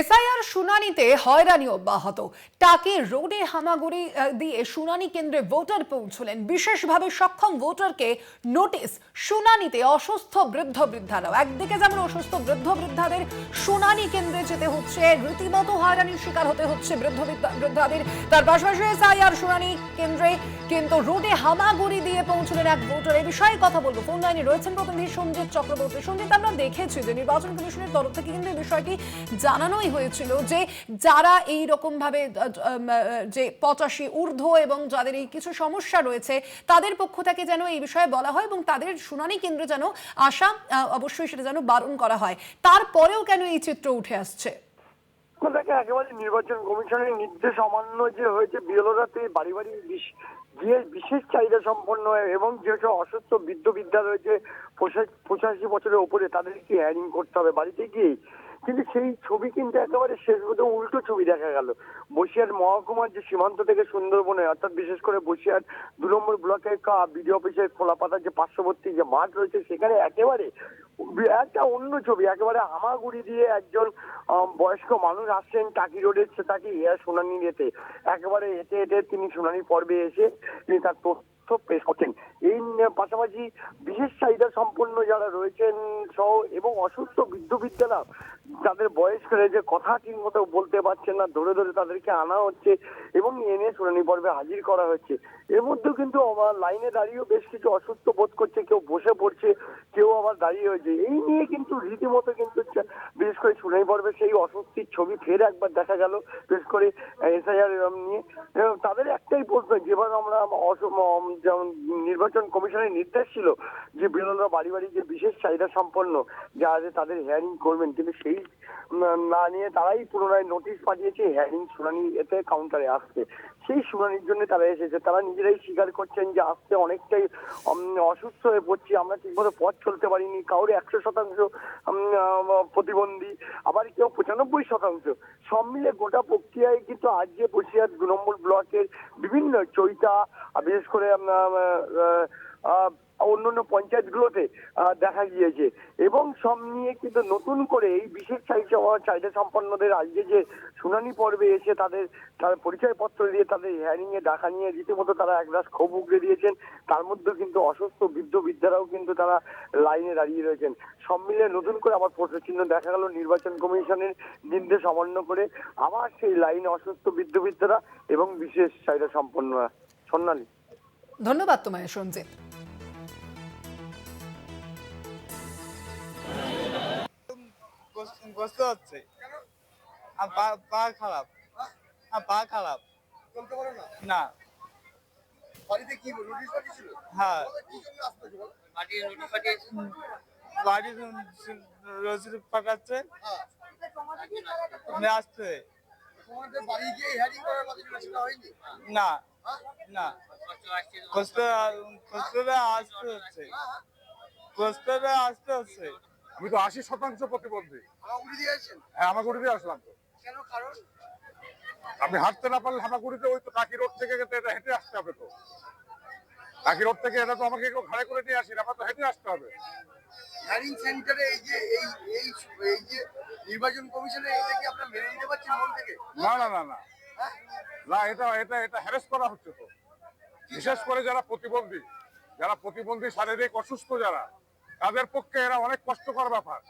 SIR শুনানিতে হয়রানি অব্যাহত। টাকি রোডে হামাগুড়ি দিয়ে শুনানি কেন্দ্রে ভোটার পৌঁছলেন। বিশেষভাবে সক্ষম ভোটারকে নোটিশ। শুনানিতে অসুস্থ বৃদ্ধ বৃদ্ধারাও। একদিকে যেমন অসুস্থ বৃদ্ধ বৃদ্ধাদের শুনানি কেন্দ্রে যেতে হচ্ছে, রীতিমতো হয়রানির শিকার হতে হচ্ছে বৃদ্ধ বৃদ্ধাদের। তার পাশাপাশি এসআইআর শুনানি কেন্দ্রে কিন্তু রোডে হামাগুড়ি দিয়ে পৌঁছলেন এক ভোটার। এই বিষয়ে কথা বলবো। ফোন লাইনে রয়েছেন প্রতিনিধি সঞ্জিত চক্রবর্তী। সঞ্জিত, আমরা দেখেছি যে নির্বাচন কমিশনের তরফ থেকে কিন্তু এই বিষয়টি জানানোই হয়েছিল যে যারা এই রকম ভাবে যে 85 ঊর্ধ্ব এবং যাদের এই কিছু সমস্যা রয়েছে তাদের পক্ষ থেকে যেন এই বিষয়ে বলা হয় এবং তাদের শুনানি কেন্দ্রে যেন আসা অবশ্যই সেটা যেন বারণ করা হয়। তারপরেও কেন এই চিত্র উঠে আসছে? একেবারে নির্বাচন কমিশনের নির্দেশ অমান্য যে হয়েছে, বিএলওরাতে বাড়ি বাড়ি গিয়ে বিশেষ চাহিদা সম্পন্ন এবং যেসব অসুস্থ বৃদ্ধ বৃদ্ধা রয়েছে 85 বছরের উপরে তাদেরকে হ্যারিং করতে হবে বাড়িতে গিয়ে। কিন্তু সেই ছবি কিন্তু একেবারে শেষ পর্যন্ত উল্টো ছবি দেখা গেল। বসিরহাট মহকুমার যে সীমান্ত থেকে সুন্দরবনে, অর্থাৎ বিশেষ করে বসিরহাট 2 নম্বর ব্লকের বিডিও অফিসের খোলাপাতার যে পার্শ্ববর্তী যে মাঠ রয়েছে সেখানে একেবারে একটা অন্য ছবি। একেবারে হামাগুড়ি দিয়ে একজন বয়স্ক মানুষ আসছেন টাকি রোডের তাকে শুনানি নিতে। একেবারে হেঁটে হেঁটে তিনি শুনানি পর্বে এসে তিনি তার তথ্য পেশ করছেন। এই পাশাপাশি বিশেষ চাহিদা সম্পন্ন যারা রয়েছেন সহ এবং অসুস্থ বৃদ্ধ বৃদ্ধারা যাদের বয়স রয়েছে, কথা ঠিক মতো বলতে পারছেন না, ধরে ধরে তাদেরকে আনা হচ্ছে এবং এনে শুনানি পর্বে হাজির করা হচ্ছে। এর মধ্যেও কিন্তু লাইনে দাঁড়িয়েও বেশ কিছু অসুস্থ বোধ করছে, কেউ বসে পড়ছে, কেউ আবার দাঁড়িয়ে হয়েছে। এই নিয়ে কিন্তু রীতিমতো কিন্তু বিশেষ করে শুনানি পর্বে সেই অস্বস্তির ছবি ফের একবার দেখা গেল, বিশেষ করে এসআইআর নিয়ে। তাদের একটাই প্রশ্ন, যেভাবে আমরা যেমন নির্বাচন কমিশনের নির্দেশ ছিল যে বিরোধীরা বাড়ি বাড়ি যে বিশেষ চাহিদা সম্পন্ন যারা তাদের হেয়ারিং করবেন, কিন্তু সেই না নিয়ে তারাই পুনরায় নোটিশ পাঠিয়েছে হেয়ারিং শুনানি এতে কাউন্টারে আসছে। সেই শুনানির জন্য তারা এসেছে। তারা নিজেরাই স্বীকার করছেন যে আসতে অনেকটাই অসুস্থ হয়ে পড়ছি, আমরা ঠিকমতো পথ চলতে পারিনি, কাউরে 100% প্রতিবন্ধী, আবার কেউ 95%। সব মিলে গোটা প্রক্রিয়ায় কিন্তু আজ যে বসিরহাট 2 নম্বর ব্লকের বিভিন্ন চৈতা, বিশেষ করে অন্যান্য পঞ্চায়েতগুলোতে দেখা গিয়েছে। এবং সব নিয়ে কিন্তু নতুন করে এই বিশেষ চাহিদা সম্পন্নদের আজকে যে শুনানি পর্বে এসে তাদের পরিচয়পত্র দিয়ে তাদের হিয়ারিং এ ডাকা নিয়ে রীতিমতো তারা একরাশ ক্ষোভ উগড়ে দিয়েছেন। তার মধ্যে কিন্তু অসুস্থ বৃদ্ধ বৃদ্ধারাও কিন্তু তারা লাইনে দাঁড়িয়ে রয়েছেন। সব মিলিয়ে নতুন করে আবার প্রশ্নচিহ্ন দেখা গেল নির্বাচন কমিশনের নির্দেশ অমান্য করে আবার সেই লাইনে অসুস্থ বৃদ্ধ বৃদ্ধারা এবং বিশেষ চাহিদা সম্পন্নরা। সোনালী, ধন্যবাদ তোমায় সঞ্জিত। কষ্ট হচ্ছে, পা খারাপ, পা খারাপ, চলতে পারে না। না বাড়িতে কি নোটিশ পাঠিয়েছিল? হ্যাঁ কি জন্য আসতে বল? বাড়ি রসিদ পাঠাচ্ছে আসতে। তোমাদের বাড়ি গিয়ে হেয়ারিং করার কথা সেটা হয়নি? না হ্যাঁ? না কষ্টে আসতে হচ্ছে, কষ্টে আসতে হচ্ছে। আমি তো 80% প্রতিবন্ধী। হামাগুড়ি দিয়ে আসছেন? হ্যাঁ, হামাগুড়িতে আসলাম তো। কেন, কারণ? আমি হাঁটতে না পারলে হামাগুড়িতে ওই তো টাকি রোড থেকে এটা হেঁটে আসতে হবে তো। টাকি রোড থেকে এটা তো আমাকে কেউ ঘাড়ে করে নিয়ে আসি না, আমার তো হেঁটে আসতে হবে। হিয়ারিং সেন্টারে এই যে এই যে নির্বাচন কমিশনে এটা কি আপনারা মেনে নিতে পারছেন মন থেকে? না না না না হ্যাঁ? না, এটা এটা এটা হ্যারাস করা হচ্ছে তো। বিশেষ করে যারা প্রতিবন্ধী শারীরিক অসুস্থ যারা, তাদের পক্ষে এরা অনেক কষ্টকর ব্যাপার।